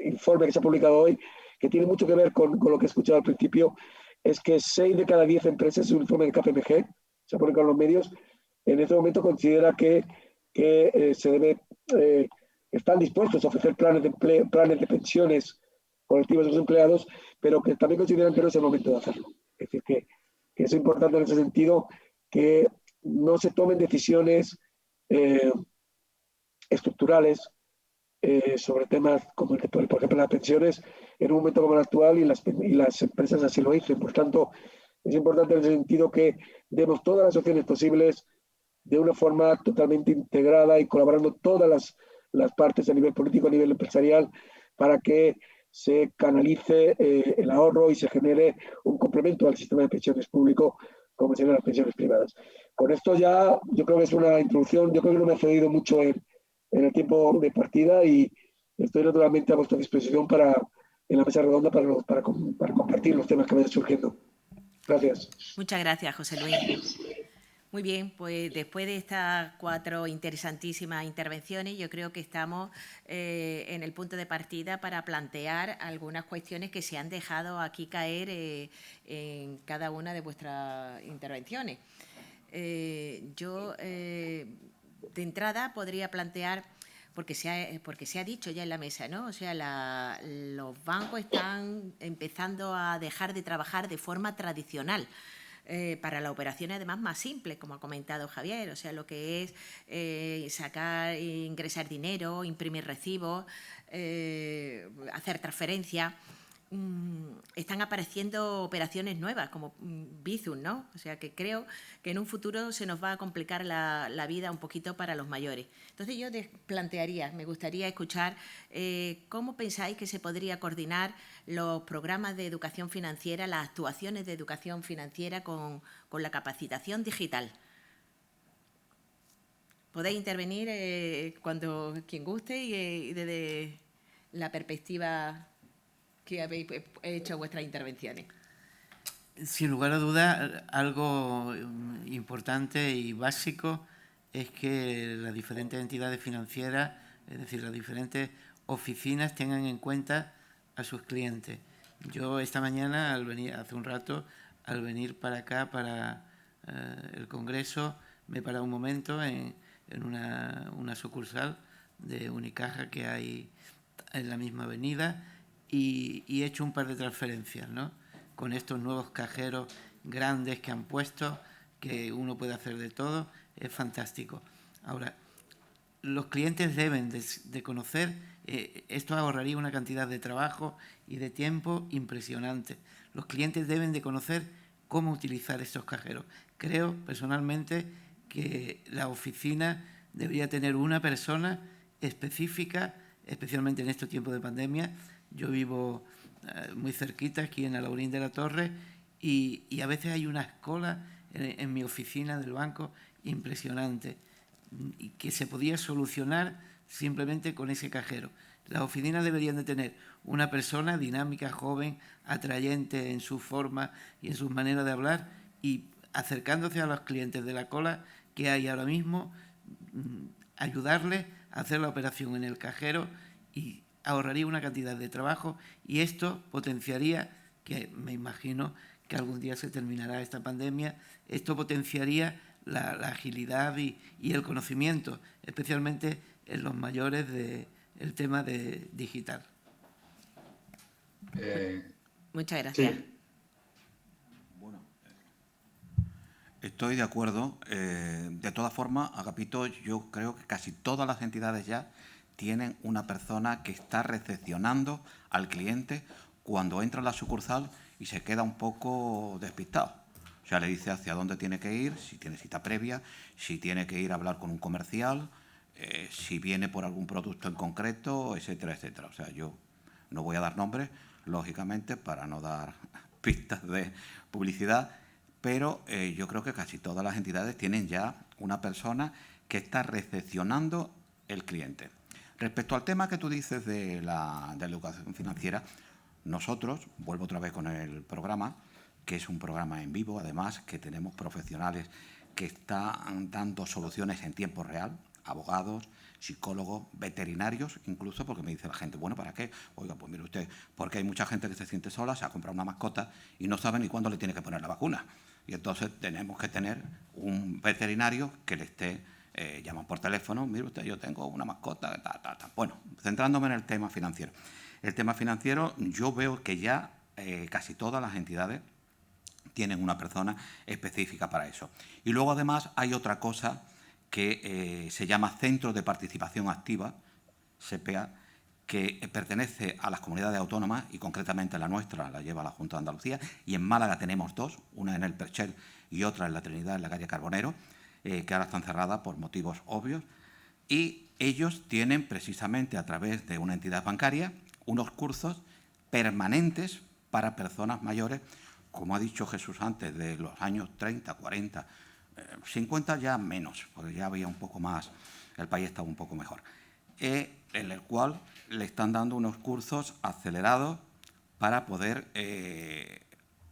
informes que se han publicado hoy, que tiene mucho que ver con lo que he escuchado al principio, es que 6 de cada 10 empresas, es un informe de KPMG, se ha publicado en los medios, en este momento considera que están dispuestos a ofrecer planes de pensiones colectivas a sus empleados, pero que también consideran que no es el momento de hacerlo. Es decir, que es importante en ese sentido que no se tomen decisiones estructurales sobre temas como el que, por ejemplo, las pensiones en un momento como el actual y las empresas así lo dicen. Por tanto, es importante en ese sentido que demos todas las opciones posibles de una forma totalmente integrada y colaborando todas las partes a nivel político, a nivel empresarial, para que se canalice el ahorro y se genere un complemento al sistema de pensiones público como serían las pensiones privadas. Con esto ya yo creo que es una introducción, yo creo que no me he cedido mucho en el tiempo de partida y estoy naturalmente a vuestra disposición en la mesa redonda para compartir los temas que vayan surgiendo. Gracias. Muchas gracias, José Luis. Muy bien, pues después de estas 4 interesantísimas intervenciones, yo creo que estamos en el punto de partida para plantear algunas cuestiones que se han dejado aquí caer en cada una de vuestras intervenciones. Yo, de entrada, podría plantear porque se ha dicho ya en la mesa, ¿no? O sea, los bancos están empezando a dejar de trabajar de forma tradicional. Para las operaciones además más simples, como ha comentado Javier, o sea, lo que es sacar, ingresar dinero, imprimir recibos, hacer transferencias. Están apareciendo operaciones nuevas como Bizum, ¿no? O sea, que creo que en un futuro se nos va a complicar la vida un poquito para los mayores. Entonces yo plantearía, me gustaría escuchar cómo pensáis que se podría coordinar los programas de educación financiera, las actuaciones de educación financiera con la capacitación digital. Podéis intervenir cuando quien guste y desde la perspectiva que habéis hecho vuestras intervenciones. Sin lugar a dudas, algo importante y básico es que las diferentes entidades financieras, es decir, las diferentes oficinas, tengan en cuenta a sus clientes. Yo esta mañana, hace un rato, al venir para acá, para el Congreso, me he parado un momento en una sucursal de Unicaja que hay en la misma avenida y he hecho un par de transferencias, ¿no? Con estos nuevos cajeros grandes que han puesto, que uno puede hacer de todo, es fantástico. Ahora, los clientes deben de conocer, esto ahorraría una cantidad de trabajo y de tiempo impresionante. Los clientes deben de conocer cómo utilizar estos cajeros. Creo personalmente que la oficina debería tener una persona específica, especialmente en estos tiempos de pandemia. Yo vivo muy cerquita, aquí en Alaurín de la Torre, y a veces hay unas colas en mi oficina del banco impresionante, y que se podía solucionar simplemente con ese cajero. Las oficinas deberían de tener una persona dinámica, joven, atrayente en su forma y en sus maneras de hablar, y acercándose a los clientes de la cola que hay ahora mismo, ayudarles a hacer la operación en el cajero, y ahorraría una cantidad de trabajo, y esto potenciaría, que me imagino que algún día se terminará esta pandemia, esto potenciaría la agilidad y el conocimiento, especialmente en los mayores, del tema de digital. Muchas gracias. Sí. Bueno, estoy de acuerdo. De todas formas, Agapito, yo creo que casi todas las entidades ya tienen una persona que está recepcionando al cliente cuando entra a la sucursal y se queda un poco despistado. O sea, le dice hacia dónde tiene que ir, si tiene cita previa, si tiene que ir a hablar con un comercial, si viene por algún producto en concreto, etcétera, etcétera. O sea, yo no voy a dar nombres, lógicamente, para no dar pistas de publicidad, pero yo creo que casi todas las entidades tienen ya una persona que está recepcionando el cliente. Respecto al tema que tú dices de la educación financiera, nosotros, vuelvo otra vez con el programa, que es un programa en vivo, además, que tenemos profesionales que están dando soluciones en tiempo real, abogados, psicólogos, veterinarios, incluso, porque me dice la gente, bueno, ¿para qué? Oiga, pues mire usted, porque hay mucha gente que se siente sola, se ha comprado una mascota y no sabe ni cuándo le tiene que poner la vacuna. Y entonces tenemos que tener un veterinario que le esté, llaman por teléfono, mire usted, yo tengo una mascota, Bueno, centrándome en el tema financiero. El tema financiero, yo veo que ya casi todas las entidades tienen una persona específica para eso. Y luego, además, hay otra cosa que se llama Centro de Participación Activa, CPA, que pertenece a las comunidades autónomas y concretamente la nuestra la lleva la Junta de Andalucía, y en Málaga tenemos dos, una en el Perchel y otra en la Trinidad, en la calle Carbonero, que ahora están cerradas por motivos obvios, y ellos tienen precisamente a través de una entidad bancaria unos cursos permanentes para personas mayores, como ha dicho Jesús antes, de los años 30, 40, 50 ya menos, porque ya había un poco más, el país estaba un poco mejor, en el cual le están dando unos cursos acelerados para poder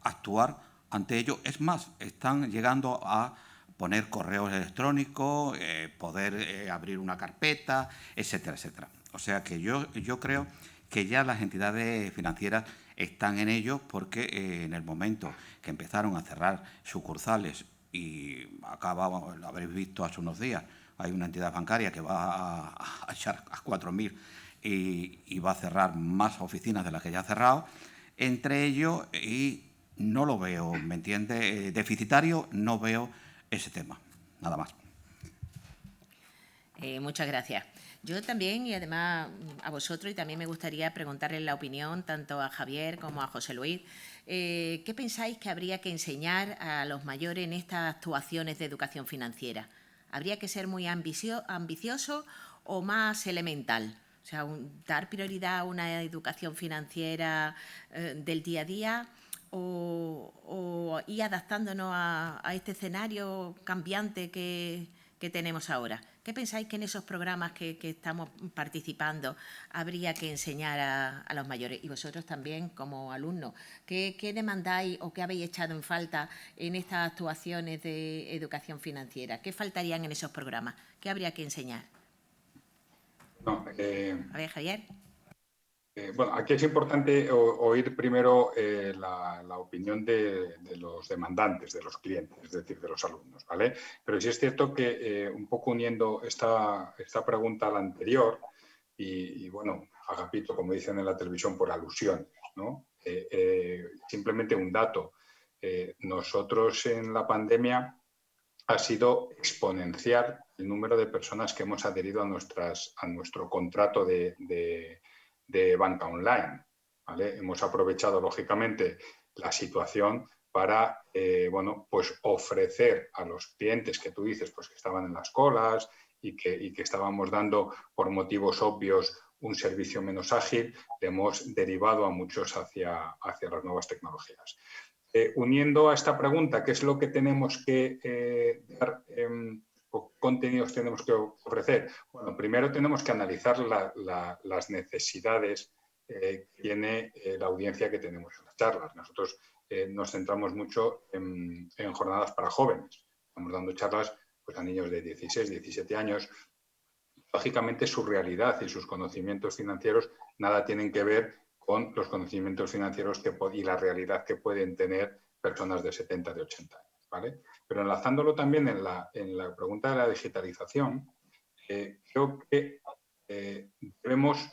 actuar ante ello. Es más, están llegando a poner correos electrónicos, poder abrir una carpeta, etcétera, etcétera. O sea que yo creo que ya las entidades financieras están en ello, porque en el momento que empezaron a cerrar sucursales, y lo habréis visto hace unos días, hay una entidad bancaria que va a echar a 4.000 y va a cerrar más oficinas de las que ya ha cerrado. Entre ellos, y no lo veo, ¿me entiende? Deficitario, no veo ese tema. Nada más. Muchas gracias. Yo también, y además a vosotros, y también me gustaría preguntarles la opinión tanto a Javier como a José Luis. ¿Qué pensáis que habría que enseñar a los mayores en estas actuaciones de educación financiera? ¿Habría que ser muy ambicioso o más elemental? O sea, dar prioridad a una educación financiera del día a día o ir adaptándonos a este escenario cambiante que tenemos ahora. ¿Qué pensáis que en esos programas que estamos participando habría que enseñar a los mayores? Y vosotros también, como alumnos, ¿qué demandáis o qué habéis echado en falta en estas actuaciones de educación financiera? ¿Qué faltarían en esos programas? ¿Qué habría que enseñar? No, a ver, Javier. Bueno, aquí es importante oír primero la opinión de los demandantes, de los clientes, es decir, de los alumnos, ¿vale? Pero sí es cierto que un poco uniendo esta pregunta a la anterior, y bueno, Agapito, como dicen en la televisión, por alusión, ¿no? Simplemente un dato. Nosotros en la pandemia ha sido exponencial el número de personas que hemos adherido a nuestro contrato de banca online, ¿vale? Hemos aprovechado, lógicamente, la situación para bueno, pues ofrecer a los clientes que tú dices pues, que estaban en las colas y que estábamos dando, por motivos obvios, un servicio menos ágil, le hemos derivado a muchos hacia las nuevas tecnologías. Uniendo a esta pregunta, ¿qué es lo que tenemos que dar, contenidos tenemos que ofrecer? Bueno, primero tenemos que analizar las necesidades que tiene la audiencia que tenemos en las charlas. Nosotros nos centramos mucho en jornadas para jóvenes. Estamos dando charlas pues, a niños de 16, 17 años. Lógicamente, su realidad y sus conocimientos financieros nada tienen que ver con los conocimientos financieros y la realidad que pueden tener personas de 70, de 80 años, ¿vale? Pero enlazándolo también en la pregunta de la digitalización, creo que debemos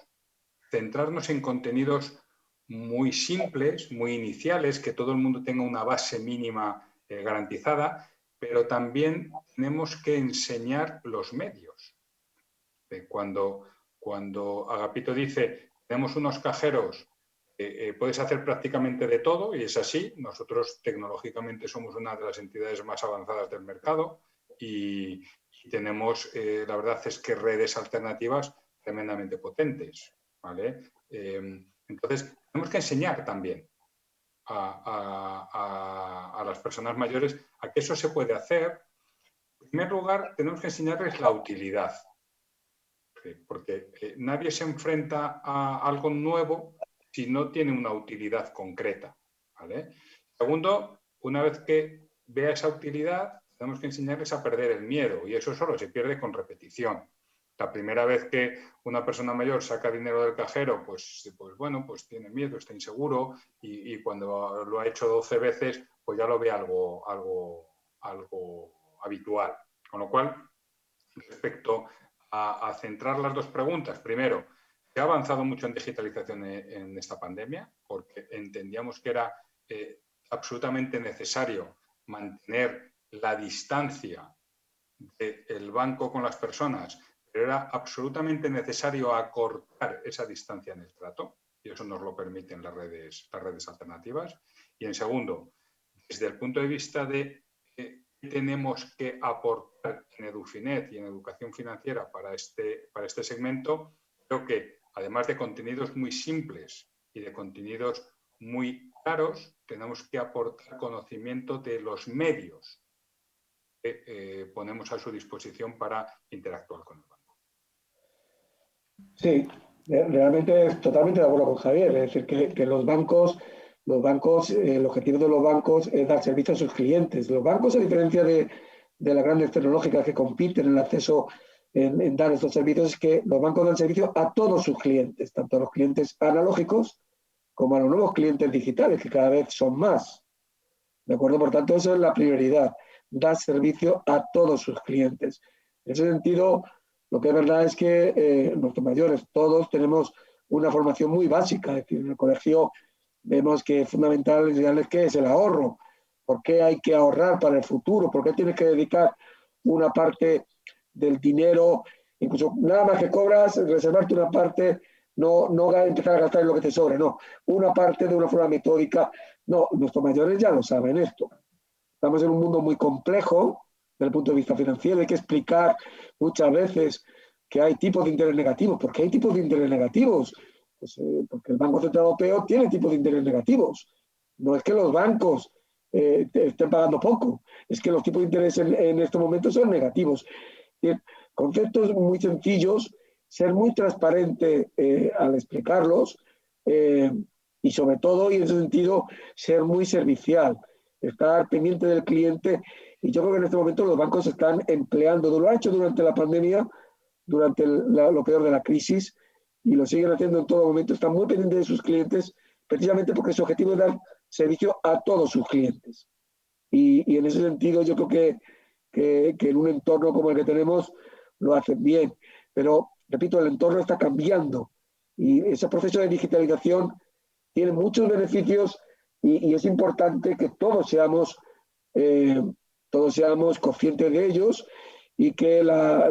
centrarnos en contenidos muy simples, muy iniciales, que todo el mundo tenga una base mínima garantizada, pero también tenemos que enseñar los medios. Cuando Agapito dice, tenemos unos cajeros, puedes hacer prácticamente de todo, y es así. Nosotros tecnológicamente somos una de las entidades más avanzadas del mercado y tenemos, la verdad es que redes alternativas tremendamente potentes, ¿vale? Entonces, tenemos que enseñar también a las personas mayores a que eso se puede hacer. En primer lugar, tenemos que enseñarles la utilidad, porque nadie se enfrenta a algo nuevo si no tiene una utilidad concreta, ¿vale? Segundo, una vez que vea esa utilidad, tenemos que enseñarles a perder el miedo, y eso solo se pierde con repetición. La primera vez que una persona mayor saca dinero del cajero, pues bueno, pues tiene miedo, está inseguro, y cuando lo ha hecho 12 veces, pues ya lo ve algo habitual. Con lo cual, respecto a centrar las dos preguntas. Primero, se ha avanzado mucho en digitalización en esta pandemia porque entendíamos que era absolutamente necesario mantener la distancia del banco con las personas, pero era absolutamente necesario acortar esa distancia en el trato, y eso nos lo permiten las redes alternativas. Y en segundo, desde el punto de vista de tenemos que aportar en Edufinet y en educación financiera para este segmento, creo que además de contenidos muy simples y de contenidos muy claros, tenemos que aportar conocimiento de los medios que ponemos a su disposición para interactuar con el banco. Sí, realmente totalmente de acuerdo con Javier. Es decir, que los bancos, el objetivo de los bancos es dar servicio a sus clientes. Los bancos, a diferencia de las grandes tecnológicas que compiten en el acceso en dar estos servicios, es que los bancos dan servicio a todos sus clientes, tanto a los clientes analógicos como a los nuevos clientes digitales, que cada vez son más. ¿De acuerdo? Por tanto, esa es la prioridad, dar servicio a todos sus clientes. En ese sentido, lo que es verdad es que nuestros mayores, todos tenemos una formación muy básica. Es decir, en el colegio vemos que es fundamental enseñarles qué es el ahorro, por qué hay que ahorrar para el futuro, por qué tienes que dedicar una parte del dinero, incluso nada más que cobras, reservarte una parte, no empezar a gastar en lo que te sobre, no, una parte de una forma metódica. No, nuestros mayores ya lo saben esto. Estamos en un mundo muy complejo desde el punto de vista financiero. Hay que explicar muchas veces que hay tipos de interés negativos. ¿Por qué hay tipos de interés negativos? Pues, porque el Banco Central Europeo tiene tipos de interés negativos. No es que los bancos estén pagando poco, es que los tipos de interés en estos momentos son negativos. Conceptos muy sencillos, ser muy transparente al explicarlos y sobre todo, y en ese sentido, ser muy servicial, estar pendiente del cliente. Y yo creo que en este momento los bancos están empleando, lo han hecho durante la pandemia, durante lo peor de la crisis, y lo siguen haciendo en todo momento. Están muy pendientes de sus clientes, precisamente porque su objetivo es dar servicio a todos sus clientes. Y en ese sentido yo creo que en un entorno como el que tenemos lo hacen bien. Pero, repito, el entorno está cambiando y ese proceso de digitalización tiene muchos beneficios y es importante que todos seamos conscientes de ellos y que la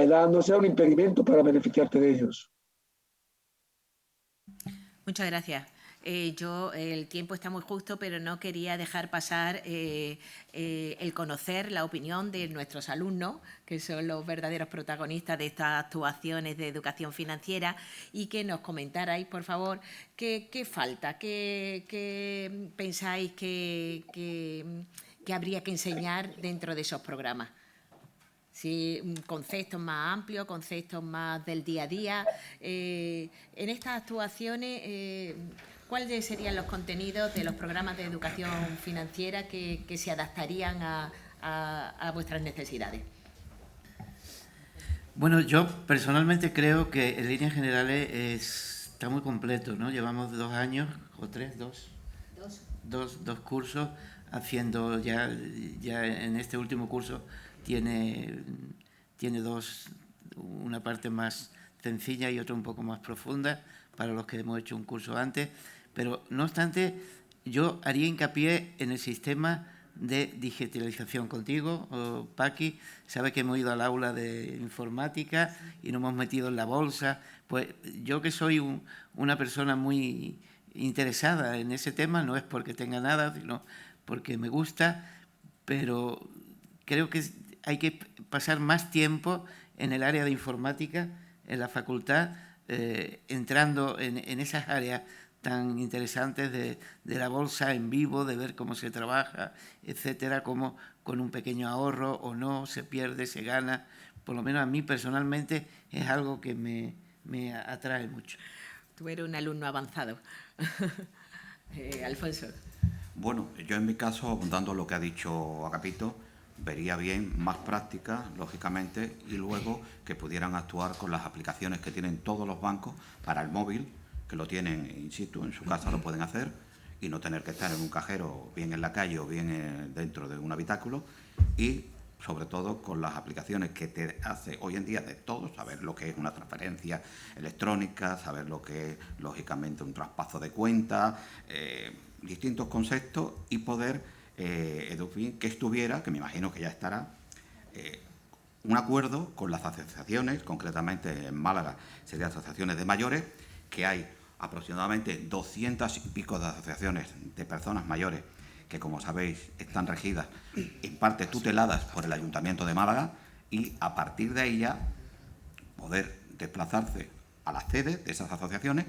edad no sea un impedimento para beneficiarte de ellos. Muchas gracias. El tiempo está muy justo, pero no quería dejar pasar el conocer la opinión de nuestros alumnos, que son los verdaderos protagonistas de estas actuaciones de educación financiera, y que nos comentarais, por favor, qué falta, qué pensáis que habría que enseñar dentro de esos programas. Sí, conceptos más amplios, conceptos más del día a día. En estas actuaciones, ¿cuáles serían los contenidos de los programas de educación financiera que se adaptarían a vuestras necesidades? Bueno, yo personalmente creo que en líneas generales está muy completo, ¿no? Llevamos 2 años, o 3, dos cursos haciendo ya en este último curso tiene una parte más sencilla y otra un poco más profunda para los que hemos hecho un curso antes, pero no obstante yo haría hincapié en el sistema de digitalización. Contigo, Paqui, sabe que hemos ido al aula de informática y nos hemos metido en la bolsa. Pues yo, que soy una persona muy interesada en ese tema, no es porque tenga nada, sino porque me gusta, pero creo que hay que pasar más tiempo en el área de informática, en la facultad, entrando en esas áreas tan interesantes de la bolsa en vivo, de ver cómo se trabaja, etcétera, cómo con un pequeño ahorro o no se pierde, se gana. Por lo menos a mí personalmente es algo que me atrae mucho. Tú eres un alumno avanzado. Alfonso. Bueno, yo en mi caso, abundando lo que ha dicho Agapito, vería bien más práctica, lógicamente, y luego que pudieran actuar con las aplicaciones que tienen todos los bancos para el móvil, que lo tienen in situ, en su casa lo pueden hacer, y no tener que estar en un cajero, bien en la calle o bien dentro de un habitáculo, y sobre todo con las aplicaciones que te hace hoy en día de todo, saber lo que es una transferencia electrónica, saber lo que es, lógicamente, un traspaso de cuenta, distintos conceptos, y poder, que estuviera, que me imagino que ya estará, un acuerdo con las asociaciones, concretamente en Málaga serían asociaciones de mayores, que hay aproximadamente 200 y pico de asociaciones de personas mayores que, como sabéis, están regidas, en parte tuteladas por el Ayuntamiento de Málaga, y a partir de ahí ya poder desplazarse a las sedes de esas asociaciones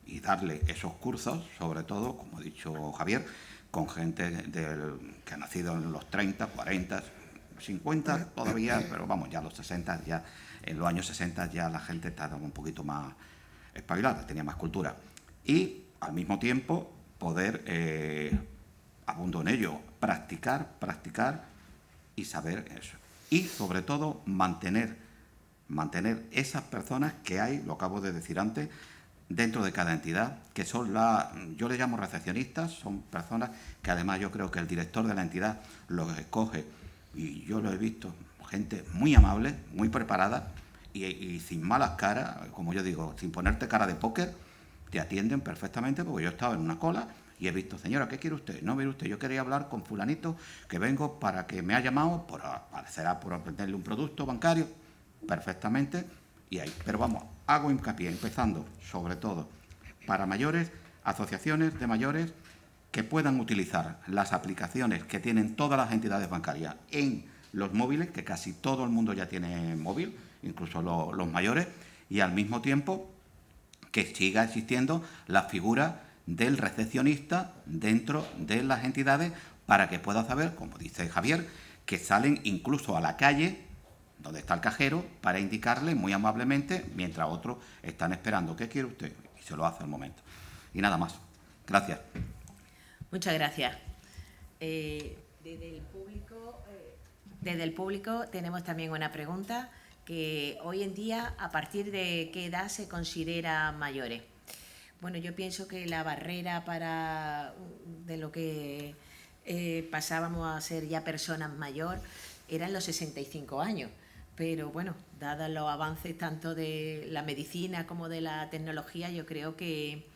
y darle esos cursos, sobre todo, como ha dicho Javier, con gente que ha nacido en los 30, 40, 50 todavía, pero vamos, ya los 60, ya en los años 60 ya la gente estaba un poquito más espabilada, tenía más cultura. Y al mismo tiempo poder, abundo en ello, practicar y saber eso. Y sobre todo mantener esas personas que hay, lo acabo de decir antes, dentro de cada entidad, que son yo les llamo recepcionistas, son personas que además yo creo que el director de la entidad los escoge, y yo lo he visto, gente muy amable, muy preparada y sin malas caras, como yo digo, sin ponerte cara de póker, te atienden perfectamente, porque yo he estado en una cola y he visto, señora, ¿qué quiere usted? No, mire usted, yo quería hablar con fulanito, que vengo para que me ha llamado, será por venderle un producto bancario, perfectamente, y ahí. Pero vamos, hago hincapié, empezando, sobre todo, para mayores, asociaciones de mayores que puedan utilizar las aplicaciones que tienen todas las entidades bancarias en los móviles, que casi todo el mundo ya tiene móvil, incluso los mayores, y al mismo tiempo que siga existiendo la figura del recepcionista dentro de las entidades para que pueda saber, como dice Javier, que salen incluso a la calle donde está el cajero para indicarle muy amablemente mientras otros están esperando. ¿Qué quiere usted? Y se lo hace al momento. Y nada más. Gracias. Muchas gracias. Desde el público tenemos también una pregunta, que hoy en día, ¿a partir de qué edad se considera mayores? Bueno, yo pienso que la barrera de lo que pasábamos a ser ya personas mayores eran los 65 años. Pero bueno, dados los avances tanto de la medicina como de la tecnología, yo creo que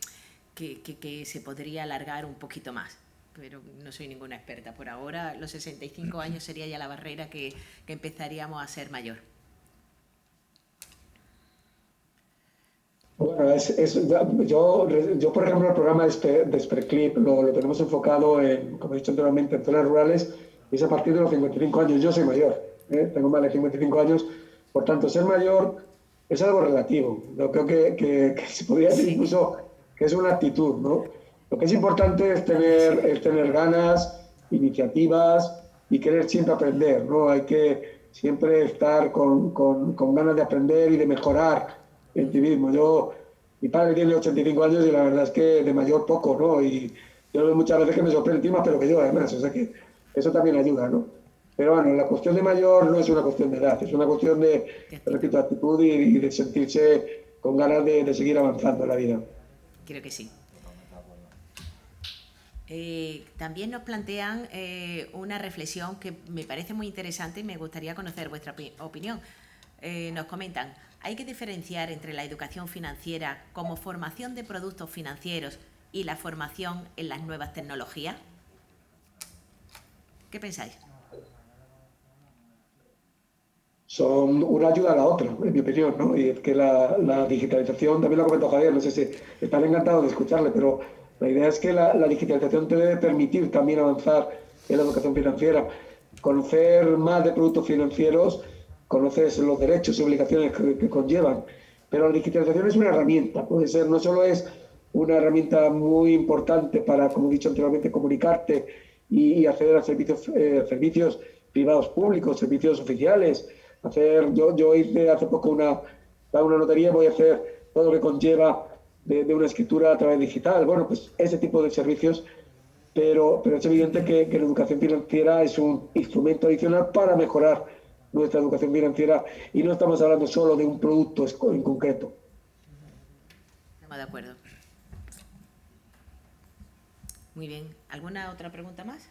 se podría alargar un poquito más. Pero no soy ninguna experta. Por ahora, los 65 años sería ya la barrera que empezaríamos a ser mayor. Bueno, yo, por ejemplo, el programa de Sperclip lo tenemos enfocado en, como he dicho anteriormente, en zonas rurales, y es a partir de los 55 años. Yo soy mayor, tengo más de 55 años, por tanto, ser mayor es algo relativo. Yo creo que se podría decir incluso que es una actitud, ¿no? Lo que es importante es tener ganas, iniciativas y querer siempre aprender, ¿no? Hay que siempre estar con ganas de aprender y de mejorar en ti mismo. Mi padre tiene 85 años y la verdad es que de mayor poco, ¿no? Y yo veo muchas veces que me sorprende más, pero que yo además, o sea que eso también ayuda, ¿no? Pero bueno, la cuestión de mayor no es una cuestión de edad, es una cuestión de repito, actitud y de sentirse con ganas de seguir avanzando en la vida. Creo que sí. También nos plantean una reflexión que me parece muy interesante y me gustaría conocer vuestra opinión. Nos comentan, ¿hay que diferenciar entre la educación financiera como formación de productos financieros y la formación en las nuevas tecnologías? ¿Qué pensáis? Son una ayuda a la otra, en mi opinión, ¿no? Y es que la digitalización, también lo ha comentado Javier, no sé si estaré encantado de escucharle, pero la idea es que la digitalización te debe permitir también avanzar en la educación financiera, conocer más de productos financieros, conoces los derechos y obligaciones que conllevan, pero la digitalización es una herramienta, puede ser, no solo es una herramienta muy importante para, como he dicho anteriormente, comunicarte y acceder a servicios privados públicos, servicios oficiales. Yo hice hace poco una notaría, voy a hacer todo lo que conlleva de una escritura a través digital. Bueno, pues ese tipo de servicios, pero es evidente que la educación financiera es un instrumento adicional para mejorar nuestra educación financiera y no estamos hablando solo de un producto en concreto. Estamos de acuerdo. Muy bien. ¿Alguna otra pregunta más?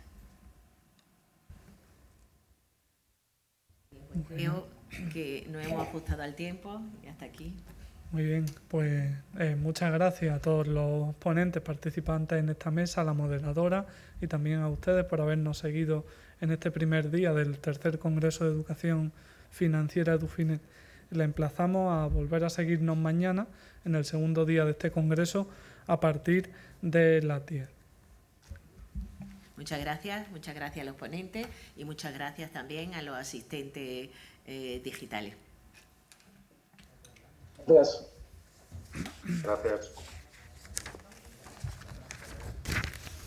Creo que nos hemos ajustado al tiempo y hasta aquí. Muy bien, pues muchas gracias a todos los ponentes participantes en esta mesa, a la moderadora y también a ustedes por habernos seguido en este primer día del tercer Congreso de Educación Financiera EduFinet. Le emplazamos a volver a seguirnos mañana en el segundo día de este congreso a partir de las 10. Muchas gracias a los ponentes y muchas gracias también a los asistentes digitales. Gracias. Gracias.